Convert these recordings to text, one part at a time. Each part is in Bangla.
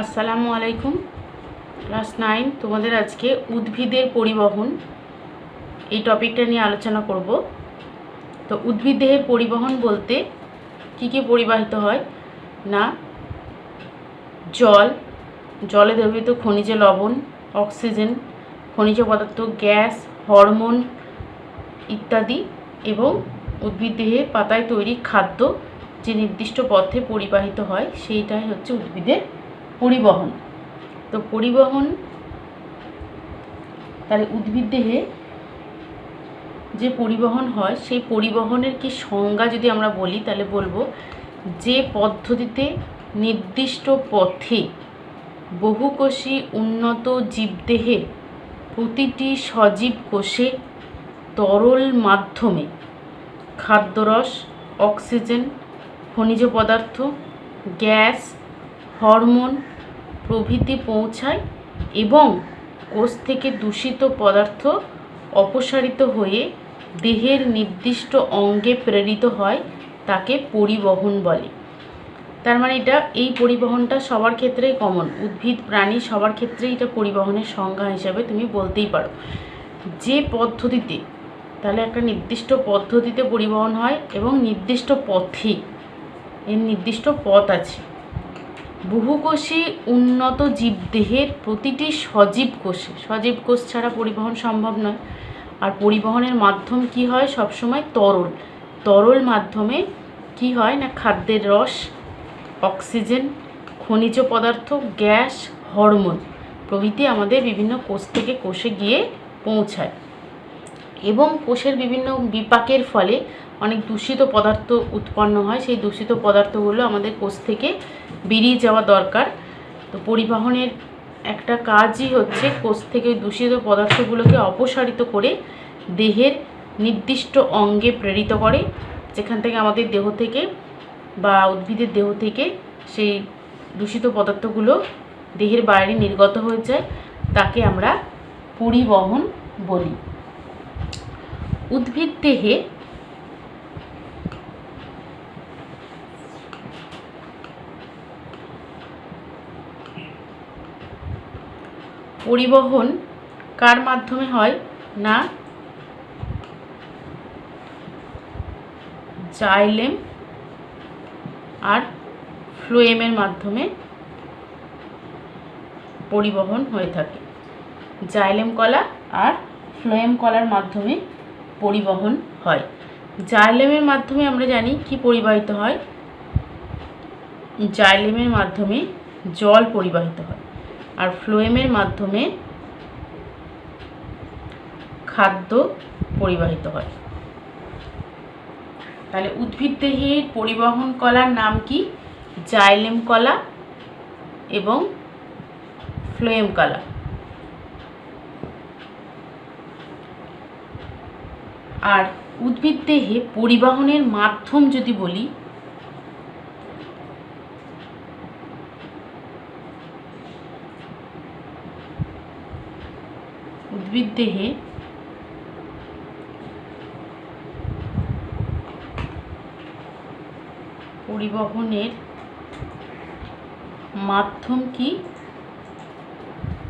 আসসালামু আলাইকুম। ক্লাস 9 তোমাদের আজকে উদ্ভিদের পরিবহন এই টপিকটা নিয়ে আলোচনা করব। তো উদ্ভিদ দেহের পরিবহন বলতে কি কি পরিবাহিত হয় না, জলে দ্রবীভূত খনিজ লবণ, অক্সিজেন, খনিজ পদার্থ, গ্যাস, হরমোন ইত্যাদি, এবং উদ্ভিদ দেহের পাতায় তৈরি খাদ্য যে নির্দিষ্ট পথে পরিবাহিত হয় সেইটাই হচ্ছে উদ্ভিদের পরিবহন। তো পরিবহন, তাহলে উদ্ভিদ দেহে যে পরিবহন হয় সেই পরিবহনের কি সংজ্ঞা যদি আমরা বলি তাহলে বলবো যে পদ্ধতিতে নির্দিষ্ট পথে বহুকোষী উন্নত জীবদেহের প্রতিটি সজীব কোষে তরল মাধ্যমে খাদ্যরস, অক্সিজেন, খনিজ পদার্থ, গ্যাস, হরমোন প্রভৃতি পৌঁছায় এবং কোষ থেকে দূষিত পদার্থ অপসারিত হয়ে দেহের নির্দিষ্ট অঙ্গে প্রেরিত হয় তাকে পরিবহন বলে। তার মানে এই পরিবহনটা সবার ক্ষেত্রেই কমন, উদ্ভিদ প্রাণী সবার ক্ষেত্রেই এটা পরিবহনের সংজ্ঞা হিসাবে তুমি বলতেই পারো। যে পদ্ধতিতে, তাহলে একটা নির্দিষ্ট পদ্ধতিতে পরিবহন হয় এবং নির্দিষ্ট পথে, এর নির্দিষ্ট পথ আছে। বহুকোষী উন্নত জীবদেহের প্রতিটি সজীব কোষ ছাড়া পরিবহন সম্ভব নয়। আর পরিবহনের মাধ্যম কি হয় সবসময় তরল মাধ্যমে কি হয় না, খাদ্যের রস, অক্সিজেন, খনিজ পদার্থ, গ্যাস, হরমোন প্রভৃতি আমাদের বিভিন্ন কোষ থেকে কোষে গিয়ে পৌঁছায় এবং কোষের বিভিন্ন বিপাকের ফলে অনেক দূষিত পদার্থ উৎপন্ন হয়। সেই দূষিত পদার্থগুলো আমাদের কোষ থেকে বেরিয়ে যাওয়া দরকার। তো পরিবহনের একটা কাজই হচ্ছে কোষ থেকে দূষিত পদার্থগুলোকে অপসারিত করে দেহের নির্দিষ্ট অঙ্গে প্রেরিত করে, যেখান থেকে আমাদের দেহ থেকে বা উদ্ভিদের দেহ থেকে সেই দূষিত পদার্থগুলো দেহের বাইরে নির্গত হয়ে যায়, তাকে আমরা পরিবহন বলি। উদ্ভিদ দেহে পরিবহন কার মাধ্যমে হয় না, জাইলেম আর ফ্লোয়েমের মাধ্যমে পরিবহন হয়ে থাকে। জাইলেম কলা আর ফ্লোয়েম কলার মাধ্যমে পরিবহন হয়। জাইলেমের মাধ্যমে আমরা জানি কি পরিবাহিত হয়, জাইলেমের মাধ্যমে জল পরিবাহিত হয় আর ফ্লোয়েমের মাধ্যমে খাদ্য পরিবাহিত হয়। তাহলে উদ্ভিদ দেহের পরিবহন কলার নাম কি, জাইলেম কলা এবং ফ্লোয়েম কলা। আর উদ্ভিদ দেহে পরিবহনের মাধ্যম যদি বলি, উদ্ভিদ দেহে পরিবহনের মাধ্যম কি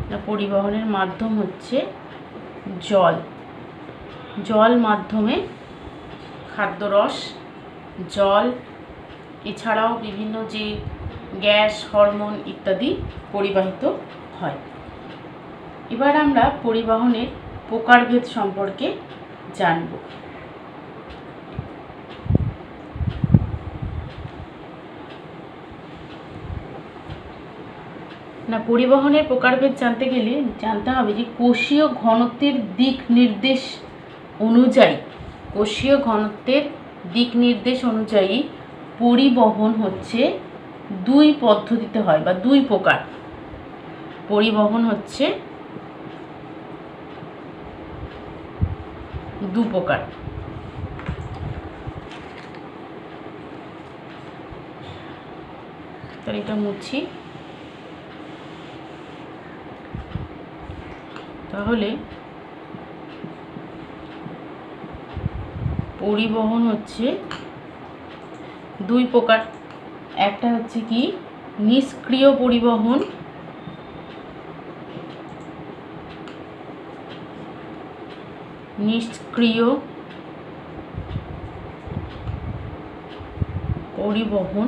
না, পরিবহনের মাধ্যম হচ্ছে জল মাধ্যমে খাদ্যরস, জল এছাড়াও বিভিন্ন যে গ্যাস, হরমোন ইত্যাদি পরিবাহিত হয়। এবার আমরা পরিবহনের প্রকারভেদ সম্পর্কে জানব। না, পরিবহনের প্রকারভেদ জানতে গেলে জানতে হবে যে কোষীয় ঘনত্বের দিক নির্দেশ অনুযায়ী পরিবহন হচ্ছে দুই পদ্ধতিতে হয় বা দুই প্রকার। পরিবহন হচ্ছে দু প্রকার। তাহলে এটা মুছি। তাহলে পরিবহন হচ্ছে দুই প্রকার। একটা হচ্ছে কি নিষ্ক্রিয় পরিবহন নিষ্ক্রিয় পরিবহন,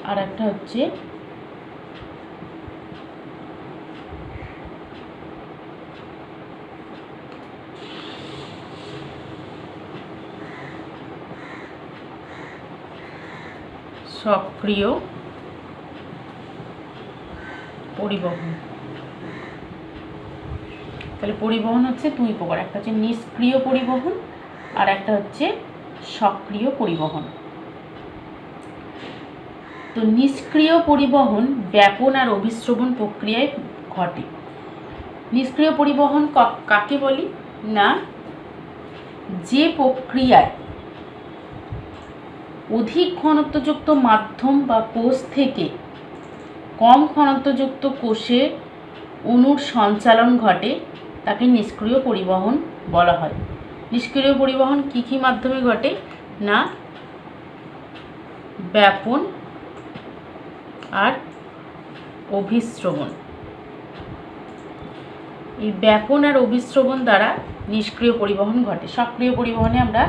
আর একটা হচ্ছে সক্রিয় পরিবহন। তাহলে পরিবহন হচ্ছে দুই প্রকার, একটা হচ্ছে নিষ্ক্রিয় পরিবহন আর একটা হচ্ছে সক্রিয় পরিবহন। তো নিষ্ক্রিয় পরিবহন ব্যাপন আর অভিস্রবণ প্রক্রিয়ায় ঘটে। নিষ্ক্রিয় পরিবহন কাকে বলি না, যে প্রক্রিয়ায় অধিক ঘনত্বযুক্ত মাধ্যম বা কোষ থেকে কম ঘনত্বযুক্ত কোষে অণুর সঞ্চালন ঘটে তাকে নিষ্ক্রিয় পরিবহন বলা হয়। নিষ্ক্রিয় পরিবহন কী কী মাধ্যমে ঘটে না, ব্যাপন আর অভিস্রবণ। এই ব্যাপন আর অভিস্রবণ দ্বারা নিষ্ক্রিয় পরিবহন ঘটে। সক্রিয় পরিবহনে আমরা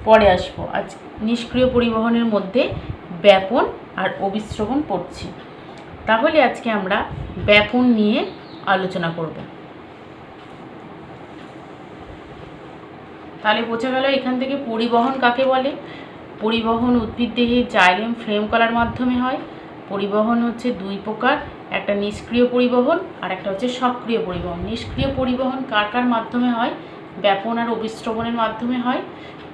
পরে আসবো। আজ নিষ্ক্রিয় পরিবহনের মধ্যে ব্যাপন আর অভিস্রবণ পড়ছি। তাহলে আজকে আমরা ব্যাপন নিয়ে আলোচনা করব। তাহলে বোঝা গেল এখান থেকে পরিবহন কাকে বলে। পরিবহন উদ্ভিদদেহে জাইলেম ফ্রেম কলার মাধ্যমে হয়। পরিবহন হচ্ছে দুই প্রকার, একটা নিষ্ক্রিয় পরিবহন আর একটা হচ্ছে সক্রিয় পরিবহন। নিষ্ক্রিয় পরিবহন কার কার মাধ্যমে হয়, ব্যাপন আর অভিস্রবণের মাধ্যমে হয়।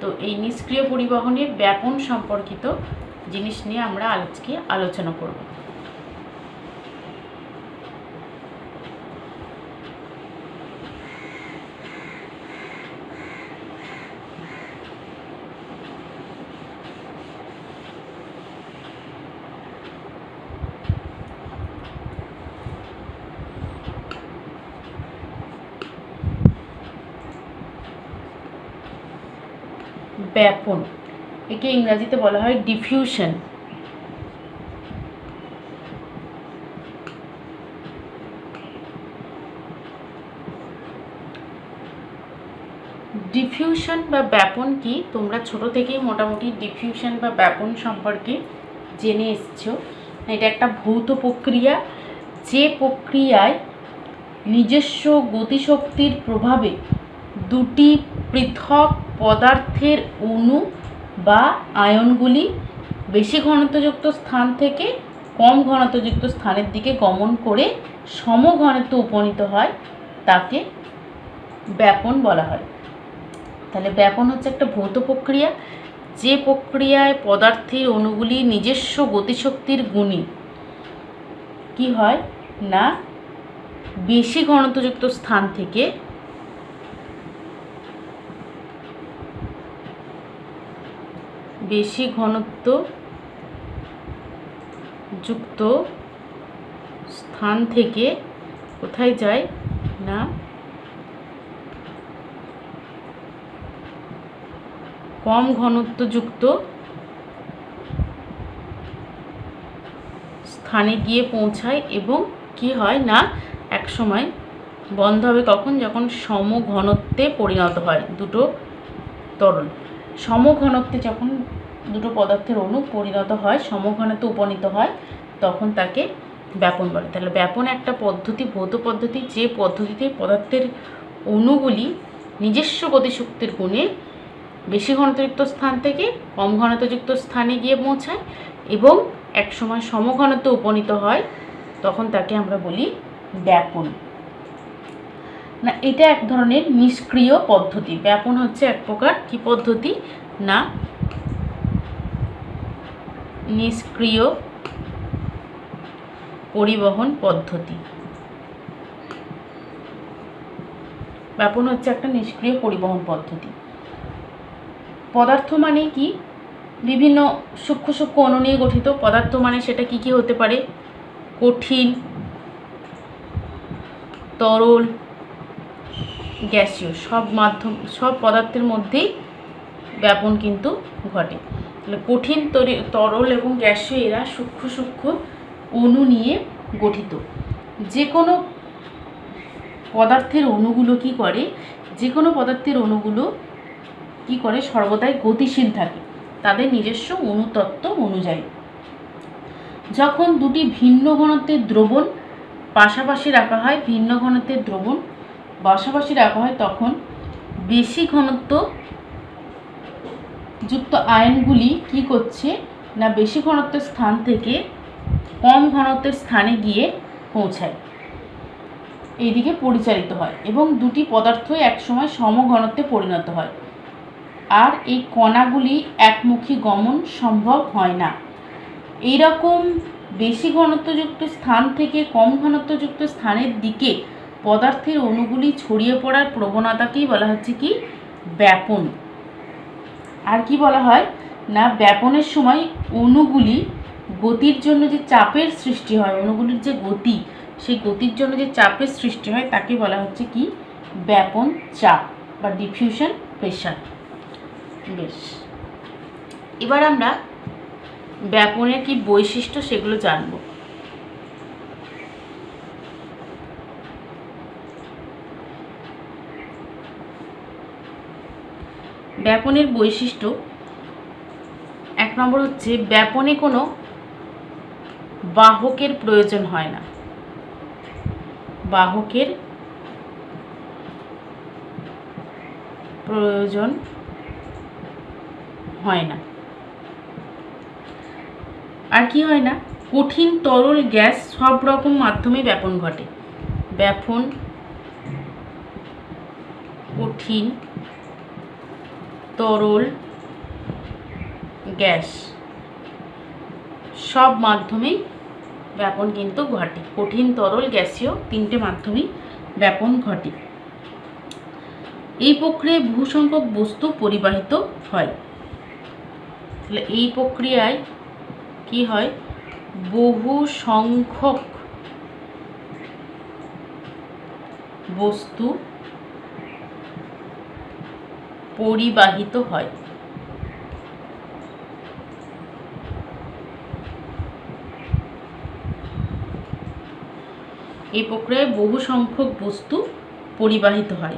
তো এই নিষ্ক্রিয় পরিবহনের ব্যাপন সম্পর্কিত জিনিস নিয়ে আমরা আজকে আলোচনা করব। ব্যাপন, একে ইংরেজিতে বলা হয় ডিফিউশন। ডিফিউশন বা ব্যাপন কি, তোমরা ছোট থেকেই মোটামুটি ডিফিউশন বা ব্যাপন সম্পর্কে জেনে এসছো। এটা একটা ভৌত প্রক্রিয়া, যে প্রক্রিয়ায় নিজস্ব গতিশক্তির প্রভাবে দুটি পৃথক পদার্থের অণু বা আয়নগুলি বেশি ঘনত্বযুক্ত স্থান থেকে কম ঘনত্বযুক্ত স্থানের দিকে গমন করে সমঘনত্বে উপনীত হয়, তাকে ব্যাপন বলা হয়। তাহলে ব্যাপন হচ্ছে একটা ভৌত প্রক্রিয়া, যে প্রক্রিয়ায় পদার্থের অণুগুলি নিজস্ব গতিশক্তির গুণে কি হয় না, বেশি ঘনত্বযুক্ত স্থান থেকে বেশি ঘনত্বযুক্ত স্থান থেকে কোথায় যায় না, কম ঘনত্বযুক্ত স্থানে গিয়ে পৌঁছায় এবং কি হয় না, এক সময় বন্ধ হবে কখন, যখন সমঘনত্বে পরিণত হয় দুটো তরল। সমঘনত্বে যখন দুটো পদার্থের অণু পরিণত হয়, সমঘনত্বে উপনীত হয়, তখন তাকে ব্যাপন বলে। তাহলে ব্যাপন একটা পদ্ধতি, ভৌত পদ্ধতি, যে পদ্ধতিতে পদার্থের অণুগুলি নিজস্ব গতিশক্তির গুণে বেশি ঘনত্বযুক্ত স্থান থেকে কম ঘনত্বযুক্ত স্থানে গিয়ে পৌঁছায় এবং একসময় সমঘনত্বে উপনীত হয়, তখন তাকে আমরা বলি ব্যাপন। না, এটা এক ধরনের নিষ্ক্রিয় পদ্ধতি। ব্যাপন হচ্ছে এক প্রকার কি পদ্ধতি না, নিষ্ক্রিয় পরিবহন পদ্ধতি। ব্যাপন হচ্ছে একটা নিষ্ক্রিয় পরিবহন পদ্ধতি। পদার্থ মানে কি, বিভিন্ন সূক্ষ্ম সূক্ষ্ম অণু নিয়ে গঠিত। পদার্থ মানে সেটা কি কি হতে পারে, কঠিন, তরল, গ্যাসীয়, সব পদার্থের মধ্যেই ব্যাপন কিন্তু ঘটে। তাহলে কঠিন, তরল এবং গ্যাসীয় এরা সূক্ষ্ম সূক্ষ্ম অণু নিয়ে গঠিত। যে কোনো পদার্থের অণুগুলো কি করে, যে কোনো পদার্থের অণুগুলো কি করে, সর্বদাই গতিশীল থাকে তাদের নিজস্ব অণুতত্ত্ব অনুযায়ী। যখন দুটি ভিন্ন ঘনত্বের দ্রবণ পাশাপাশি রাখা হয়, ভিন্ন ঘনত্বের দ্রবণ পাশাপাশি রাখা হয়, তখন বেশি ঘনত্ব যুক্ত আয়নগুলি কি করছে না বেশি ঘনত্বের স্থান থেকে কম ঘনত্বের স্থানে গিয়ে পৌঁছায়, এইদিকে পরিচালিত হয় এবং দুটি পদার্থ একসময় সমঘনত্বে পরিণত হয়। আর এই কণাগুলি একমুখী গমন সম্ভব হয় না। এইরকম বেশি ঘনত্বযুক্ত স্থান থেকে কম ঘনত্বযুক্ত স্থানের দিকে পদার্থের অণুগুলি ছড়িয়ে পড়ার প্রবণতাকেই বলা হচ্ছে কি, ব্যাপন। আর কি বলা হয় না, ব্যাপনের সময় অণুগুলি গতির জন্য যে চাপের সৃষ্টি হয়, অণুগুলির যে গতি, সেই গতির জন্য যে চাপের সৃষ্টি হয় তাকে বলা হচ্ছে কি, ব্যাপন চাপ বা ডিফিউশন প্রেশার। বেশ, এবার আমরা ব্যাপনের কি বৈশিষ্ট্য সেগুলো জানব। ব্যাপনের বৈশিষ্ট্য 1 নম্বর হচ্ছে, ব্যাপনে কোনো বাহকের প্রয়োজন হয় না। বাহকের প্রয়োজন হয় না। আর কি হয় না, কঠিন তরল গ্যাস সব রকম মাধ্যমে ব্যাপন ঘটে। ব্যাপন কঠিন তরল গ্যাস সব মাধ্যমেই ব্যাপন কিন্তু ঘটে। কঠিন তরল গ্যাসীয় 3টে মাধ্যমেই ব্যাপন ঘটে। এই প্রক্রিয়ায় বহু সংখ্যক বস্তু পরিবাহিত হয়। তাহলে এই প্রক্রিয়ায় কি হয়, বহু সংখ্যক বস্তু পরিবাহিত হয়। এই প্রক্রিয়ায় বহু সংখ্যক বস্তু পরিবাহিত হয়।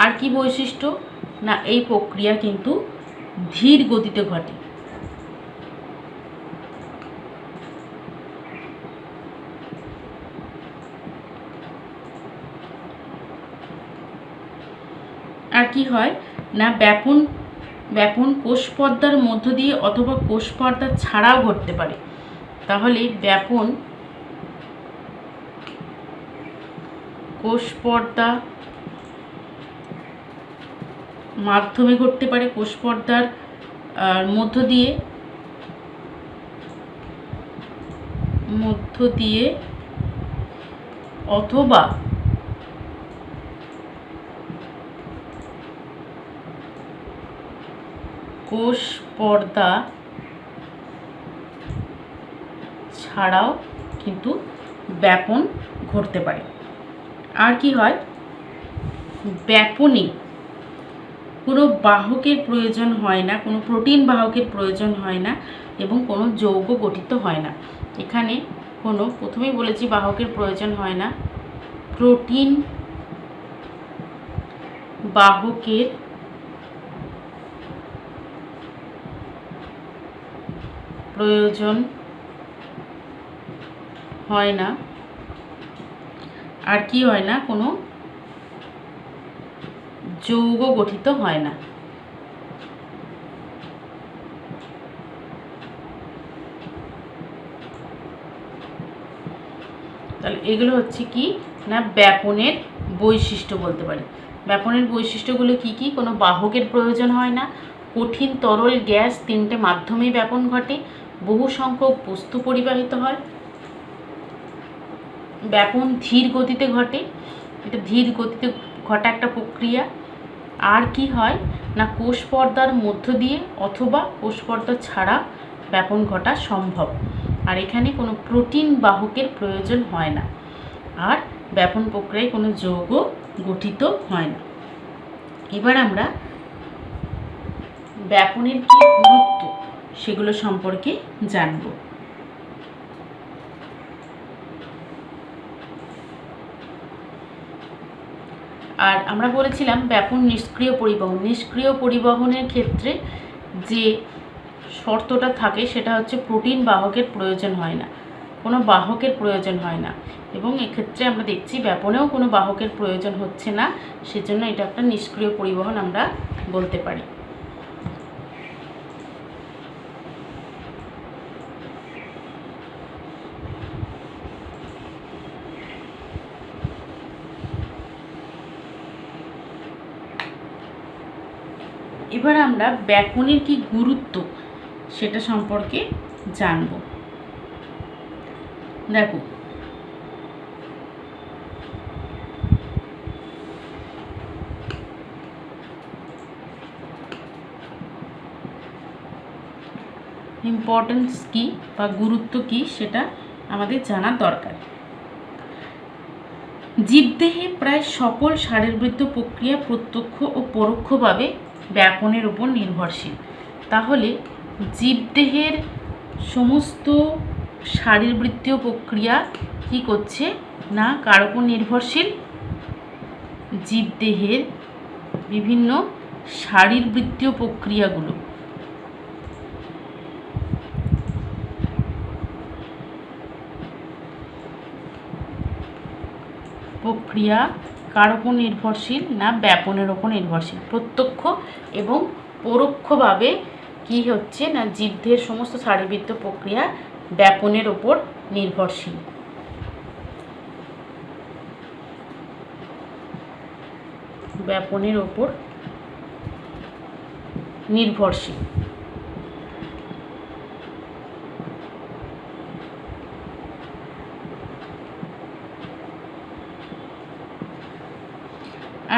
আর কি বৈশিষ্ট্য না, এই প্রক্রিয়া কিন্তু ধীর গতিতে ঘটে। আর কি হয় না, ব্যাপন কোষ পর্দার মধ্য দিয়ে অথবা কোষ পর্দা ছাড়াও ঘটতে পারে। তাহলে ব্যাপন কোষ পর্দা মাধ্যমে ঘটতে পারে, কোষ পর্দার মধ্য দিয়ে অথবা কোষ পর্দা ছাড়াও কিন্তু ব্যাপন ঘটতে পারে। আর কি হয়, ব্যাপনে কোনো বাহকের প্রয়োজন হয় না, কোনো প্রোটিন বাহকের প্রয়োজন হয় না এবং কোনো যৌগ গঠিত হয় না। এখানে কোনো, প্রথমেই বলেছি বাহকের প্রয়োজন হয় না, প্রোটিন বাহকের প্রয়োজন হয় না। আর কি হয় না, কোনো যৌগ গঠিত হয় না। তাহলে এগুলো হচ্ছে কি না, ব্যাপনের বৈশিষ্ট্য বলতে পারি। ব্যাপনের বৈশিষ্ট্যগুলো কি কি, কোনো বাহকের প্রয়োজন হয় না, কঠিন তরল গ্যাস 3টে মাধ্যমেই ব্যাপন ঘটে, বহু সংখ্যক বস্তু পরিবাহিত হয়, ব্যাপন ধীর গতিতে ঘটে, এটা ধীর গতিতে ঘটা একটা প্রক্রিয়া। আর কি হয় না, কোষ পর্দার মধ্য দিয়ে অথবা কোষ পর্দা ছাড়া ব্যাপন ঘটা সম্ভব। আর এখানে কোনো প্রোটিন বাহকের প্রয়োজন হয় না। আর ব্যাপন প্রক্রিয়ায় কোনো যৌগ গঠিত হয় না। এবার আমরা ব্যাপনের কি গুরুত্ব সেগুলো সম্পর্কে জানব। আর আমরা বলেছিলাম ব্যাপন নিষ্ক্রিয় পরিবহন। নিষ্ক্রিয় পরিবহনের ক্ষেত্রে যে শর্তটা থাকে সেটা হচ্ছে প্রোটিন বাহকের প্রয়োজন হয় না, কোনো বাহকের প্রয়োজন হয় না, এবং এক্ষেত্রে আমরা দেখছি ব্যাপনেও কোনো বাহকের প্রয়োজন হচ্ছে না, সেজন্য এটা একটা নিষ্ক্রিয় পরিবহন আমরা বলতে পারি। এবার আমরা ব্যাপনের কি গুরুত্ব সেটা সম্পর্কে জানব। দেখো, ইম্পর্টেন্স কি বা গুরুত্ব কি সেটা আমাদের জানার দরকার। জীবদেহে প্রায় সকল শারীরবৃত্ত প্রক্রিয়া প্রত্যক্ষ ও পরোক্ষভাবে ব্যাপনের উপর নির্ভরশীল। তাহলে জীবদেহের সমস্ত শারীরবৃত্তীয় প্রক্রিয়া কি করছে না কার উপর নির্ভরশীল? জীবদেহের বিভিন্ন শারীরবৃত্তীয় প্রক্রিয়াগুলো কার উপর নির্ভরশীল? না ব্যাপনের উপর নির্ভরশীল। প্রত্যক্ষ এবং পরোক্ষভাবে কি হচ্ছে না জীবদেহের সমস্ত শারীরবৃত্তীয় প্রক্রিয়া ব্যাপনের উপর নির্ভরশীল। ব্যাপনের উপর নির্ভরশীল।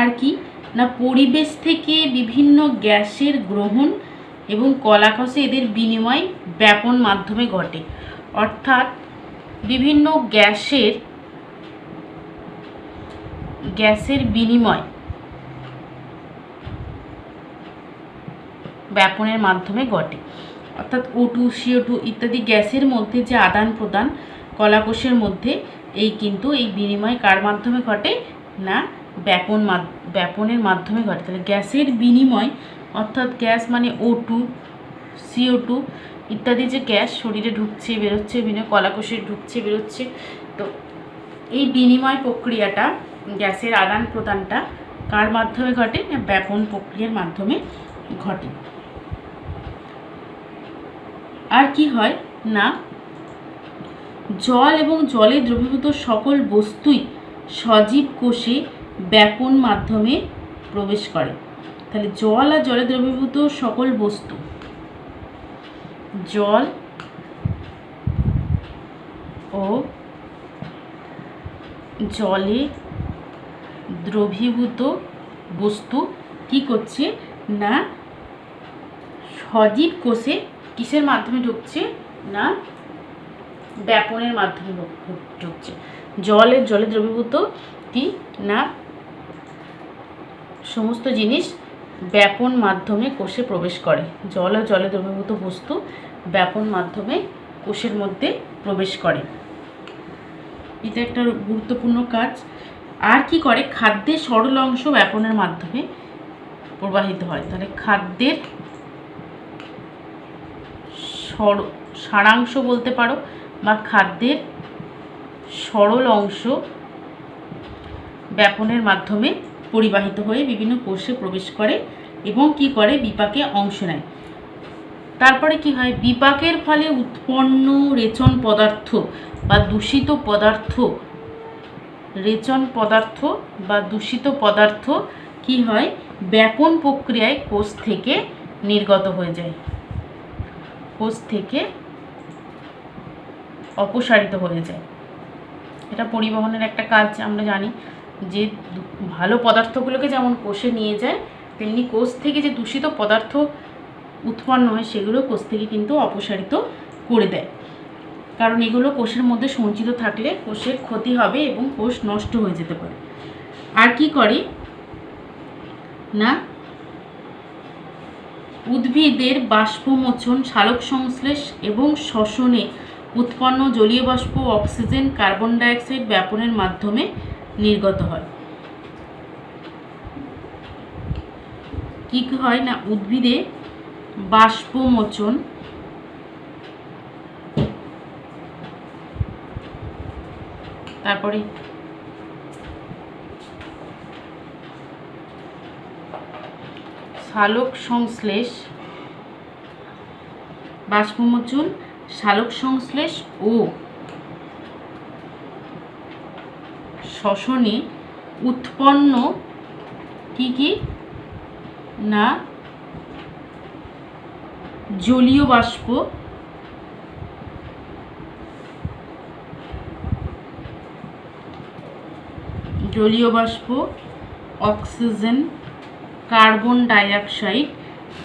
আর কি না পরিবেশ থেকে বিভিন্ন গ্যাসের গ্রহণ এবং কলাকষে এদের বিনিময় ব্যাপন মাধ্যমে ঘটে। অর্থাৎ বিভিন্ন গ্যাসের বিনিময় ব্যাপনের মাধ্যমে ঘটে। অর্থাৎ O2, CO2 ইত্যাদি গ্যাসের মধ্যে যে আদান প্রদান কলাকোষের মধ্যে এই বিনিময় কার মাধ্যমে ঘটে? না ব্যাপনের মাধ্যমে ঘটে। তাহলে গ্যাসের বিনিময় অর্থাৎ গ্যাস মানে O2, CO2 ইত্যাদি যে গ্যাস শরীরে ঢুকছে বেরোচ্ছে, বিভিন্ন কলাকোষে ঢুকছে বেরোচ্ছে, তো এই বিনিময় প্রক্রিয়াটা গ্যাসের আদান প্রদানটা কার মাধ্যমে ঘটে? না ব্যাপন প্রক্রিয়ার মাধ্যমে ঘটে। আর কি হয় না জল এবং জলে দ্রবীভূত সকল বস্তুই সজীব কোষে ব্যাপন মাধ্যমে প্রবেশ করে। তাহলে জল আর জলে দ্রবীভূত সকল বস্তু, জল ও জলে দ্রবীভূত বস্তু কি করছে না সজীব কোষে কিসের মাধ্যমে ঢুকছে? না ব্যাপনের মাধ্যমে ঢুকছে। জলে দ্রবীভূত কি না সমস্ত জিনিস ব্যাপন মাধ্যমে কোষে প্রবেশ করে। জল আর জলে দ্রবীভূত বস্তু ব্যাপন মাধ্যমে কোষের মধ্যে প্রবেশ করে। এটা একটা গুরুত্বপূর্ণ কাজ। আর কি করে? খাদ্যের সরল অংশ ব্যাপনের মাধ্যমে প্রবাহিত হয়। তাহলে খাদ্যের সারাংশ বলতে পারো বা খাদ্যের সরল অংশ ব্যাপনের মাধ্যমে পরিবাহিত হয়ে বিভিন্ন কোষে প্রবেশ করে এবং কি করে? বিপাকে অংশ নেয়। তারপরে কি হয়? বিপাকের ফলে উৎপন্ন রেচন পদার্থ বা দূষিত পদার্থ কি হয়? ব্যাপন প্রক্রিয়ায় কোষ থেকে নির্গত হয়ে যায়, কোষ থেকে অপসারিত হয়ে যায়। এটা পরিবহনের একটা কাজ। আমরা জানি যে ভালো পদার্থগুলোকে যেমন কোষে নিয়ে যায়, তেমনি কোষ থেকে যে দূষিত পদার্থ উৎপন্ন হয় সেগুলো কোষ থেকে কিন্তু অপসারিত করে দেয়। কারণ এগুলো কোষের মধ্যে সঞ্চিত থাকলে কোষের ক্ষতি হবে এবং কোষ নষ্ট হয়ে যেতে পারে। আর কি করে না উদ্ভিদের বাষ্পমোচন, সালোক সংশ্লেষ এবং শ্বসনে উৎপন্ন জলীয় বাষ্প, অক্সিজেন, কার্বন ডাইঅক্সাইড ব্যাপনের মাধ্যমে নির্গত হয়। কি হয় না, উদ্ভিদে বাষ্পমোচন, তারপরে সালোক সংশ্লেষ, বাষ্পমোচন, সালোক সংশ্লেষ ও শ্বসনে উৎপন্ন কি না জলীয় বাষ্প, অক্সিজেন, কার্বন ডাইঅক্সাইড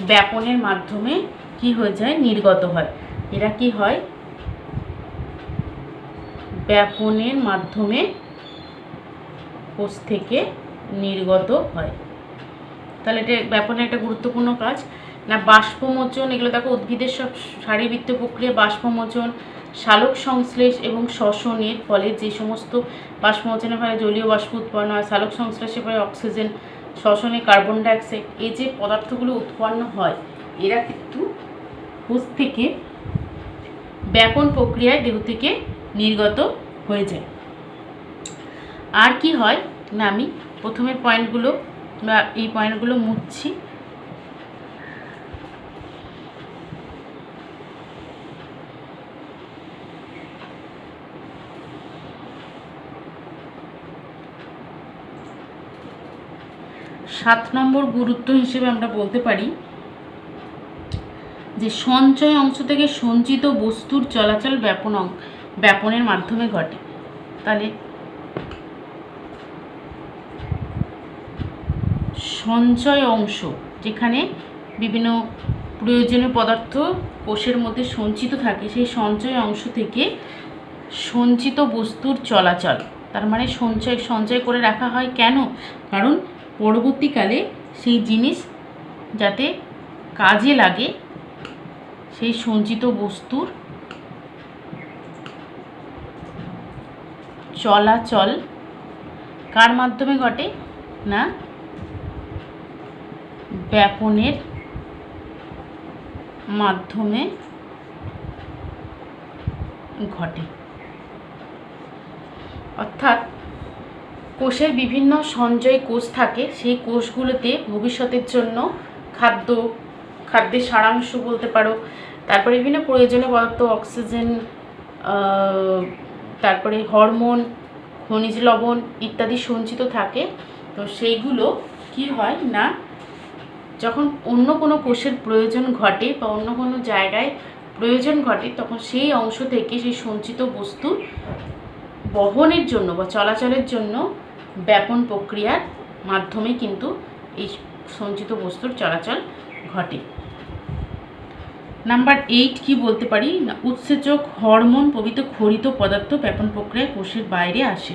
ব্যাপনের মাধ্যমে কি হয়ে যায়, নির্গত হয়। এরা কি হয়, ব্যাপনের মাধ্যমে কোষ থেকে নির্গত হয়। তাহলে এটা ব্যাপনের একটা গুরুত্বপূর্ণ কাজ না। বাষ্পমোচন, এগুলো দেখো উদ্ভিদের সব শারীরবৃত্তীয় প্রক্রিয়া। বাষ্পমোচন, সালোক সংশ্লেষ এবং শ্বসনের ফলে যে সমস্ত, বাষ্পমোচনের ফলে জলীয় বাষ্প উৎপন্ন হয়, সালোক সংশ্লেষের ফলে অক্সিজেন, শ্বসনে কার্বন ডাইঅক্সাইড, এই যে পদার্থগুলো উৎপন্ন হয় এরা কিন্তু কোষ থেকে ব্যাপন প্রক্রিয়ায় দেহ থেকে নির্গত হয়ে যায়। আর কি হয় না, আমি প্রথমের পয়েন্টগুলো বা এই পয়েন্টগুলো মুছছি। সাত নম্বর গুরুত্ব হিসেবে আমরা বলতে পারি যে সঞ্চয় অংশ থেকে সঞ্চিত বস্তুর চলাচল ব্যাপনের মাধ্যমে ঘটে। তাহলে সঞ্চয় অংশ, যেখানে বিভিন্ন প্রয়োজনীয় পদার্থ কোষের মধ্যে সঞ্চিত থাকে, সেই সঞ্চয় অংশ থেকে সঞ্চিত বস্তুর চলাচল, তার মানে সঞ্চয় করে রাখা হয় কেন, কারণ পরবর্তীকালে সেই জিনিস যাতে কাজে লাগে, সেই সঞ্চিত বস্তুর চলাচল কার মাধ্যমে ঘটে না, ব্যাপনের মাধ্যমে ঘটে। অর্থাৎ কোষের বিভিন্ন সঞ্চয় কোষ থাকে, সেই কোষগুলোতে ভবিষ্যতের জন্য খাদ্যের সারাংশ বলতে পারো, তারপরে বিভিন্ন প্রয়োজনীয় পদার্থ, অক্সিজেন, তারপরে হরমোন, খনিজ লবণ ইত্যাদি সঞ্চিত থাকে। তো সেইগুলো কি হয় না, যখন অন্য কোনো কোষের প্রয়োজন ঘটে বা অন্য কোনো জায়গায় প্রয়োজন ঘটে, তখন সেই অংশ থেকে সেই সঞ্চিত বস্তু বহনের জন্য বা চলাচলের জন্য ব্যাপন প্রক্রিয়ার মাধ্যমে কিন্তু এই সঞ্চিত বস্তুর চলাচল ঘটে। নাম্বার 8 কি বলতে পারি না, উৎসেচক, হরমোন প্রভৃতি ক্ষরিত পদার্থ ব্যাপন প্রক্রিয়ায় কোষের বাইরে আসে।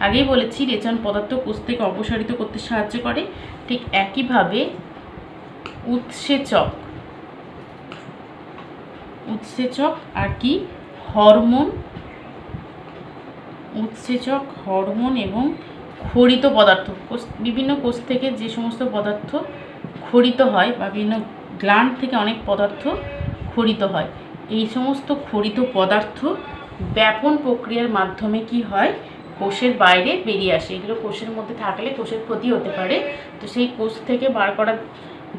আগেই বলেছি রেচন পদার্থ কোষ থেকে অপসারিত করতে সাহায্য করে, ঠিক একইভাবে উৎসেচক আর কি হরমোন, এবং ক্ষরিত পদার্থ, বিভিন্ন কোষ থেকে যে সমস্ত পদার্থ ক্ষরিত হয় বা বিভিন্ন গ্ল্যান্ড থেকে অনেক পদার্থ ক্ষরিত হয়, এই সমস্ত ক্ষরিত পদার্থ ব্যাপন প্রক্রিয়ার মাধ্যমে কি হয়, কোষের বাইরে বেরিয়ে আসে। এগুলো কোষের মধ্যে থাকলে কোষের ক্ষতি হতে পারে, তো সেই কোষ থেকে বার করার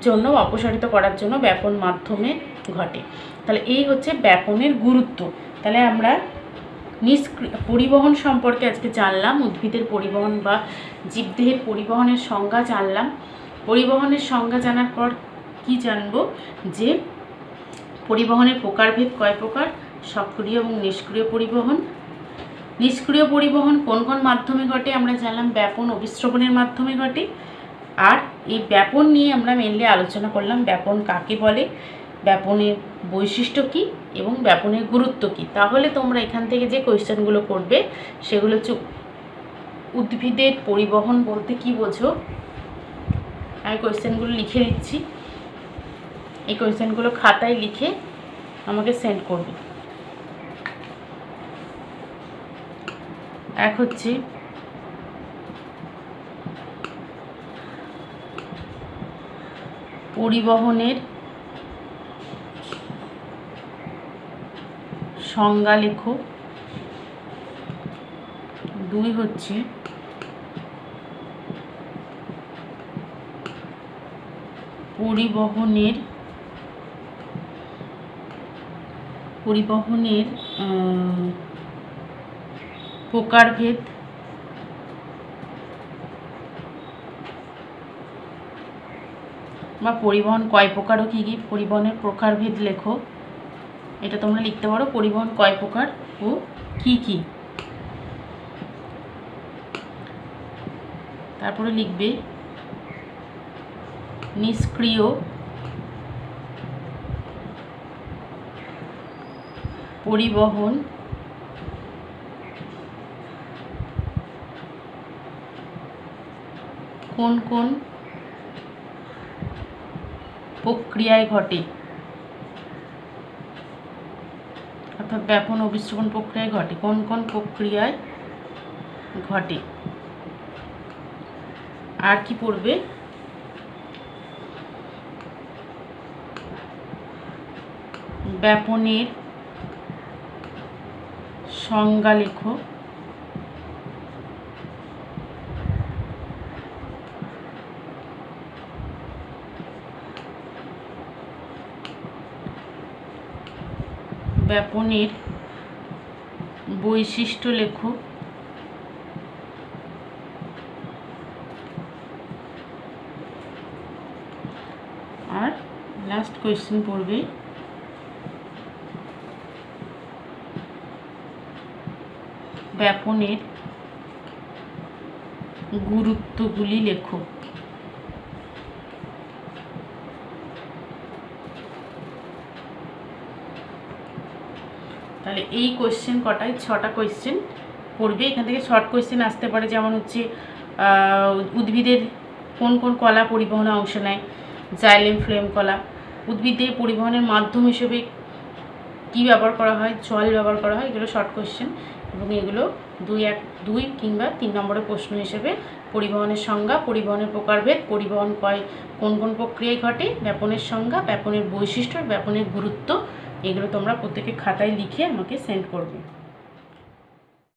জন্য, অপসারিত করার জন্য ব্যাপন মাধ্যমে ঘটে। তাহলে এই হচ্ছে ব্যাপনের গুরুত্ব। তাহলে আমরা পরিবহন সম্পর্কে আজকে জানলাম, উদ্ভিদের পরিবহন বা জীবদেহের পরিবহনের সংজ্ঞা জানলাম। পরিবহনের সংজ্ঞা জানার পর কি জানবো, যে পরিবহনের প্রকারভেদ কয় প্রকার, সক্রিয় এবং নিষ্ক্রিয় পরিবহন। নিষ্ক্রিয় পরিবহন কোন কোন মাধ্যমে ঘটে আমরা জানলাম, ব্যাপন, অভিস্রবণের মাধ্যমে ঘটে। আর এই ব্যাপন নিয়ে আমরা মেনলি আলোচনা করলাম, ব্যাপন কাকে বলে, ব্যাপনের বৈশিষ্ট্য কী এবং ব্যাপনের গুরুত্ব কী। তাহলে তোমরা এখান থেকে যে কোয়েশ্চেনগুলো করবে সেগুলো হচ্ছে উদ্ভিদের পরিবহন বলতে কি বোঝো। আমি কোয়েশ্চেনগুলো লিখে দিচ্ছি, এই কোয়েশ্চেনগুলো খাতায় লিখে আমাকে সেন্ড করবে। এক হচ্ছে পরিবহনের সংজ্ঞা লেখো। 2 হচ্ছে পরিবহনের প্রকারভেদ বা পরিবহন কয় প্রকার ও কী কী, পরিবহনের প্রকারভেদ লেখো। এটা তোমরা লিখতে পারো, পরিবহন কয় প্রকার ও কী কী। তারপরে লিখবে নিষ্ক্রিয় পরিবহন কোন কোন প্রক্রিয়ায় ঘটে, অর্থাৎ ব্যাপন ও বিস্ফোরণ প্রক্রিয়ায় ঘটে, কোন কোন প্রক্রিয়ায় ঘটে। আর কি পড়বে, ব্যাপনের সংজ্ঞা লেখো। ব্যাপনের বৈশিষ্ট্য লেখো। আর লাস্ট কোয়েশ্চেন পড়বে ব্যাপনের গুরুত্বগুলি লেখো। তাহলে এই কোয়েশ্চেন কটায় 6টা কোয়েশ্চেন পড়বে। এখান থেকে শর্ট কোয়েশ্চেন আসতে পারে, যেমন হচ্ছে উদ্ভিদের কোন কোন কলা পরিবহনে অংশ নেয়, জাইলেম ফ্লোয়েম কলা। উদ্ভিদের পরিবহনের মাধ্যম হিসেবে কি ব্যবহার করা হয়, জল ব্যবহার করা হয়। এগুলো শর্ট কোয়েশ্চেন এবং এগুলো 2 কিংবা 3 নম্বরের প্রশ্ন হিসেবে পরিবহনের সংজ্ঞা, পরিবহনের প্রকারভেদ, পরিবহন কোন কোন প্রক্রিয়ায় ঘটে, ব্যাপনের সংজ্ঞা, ব্যাপনের বৈশিষ্ট্য, ব্যাপনের গুরুত্ব, এগুলো তোমরা প্রত্যেকে খাতায় লিখে আমাকে সেন্ড করবে।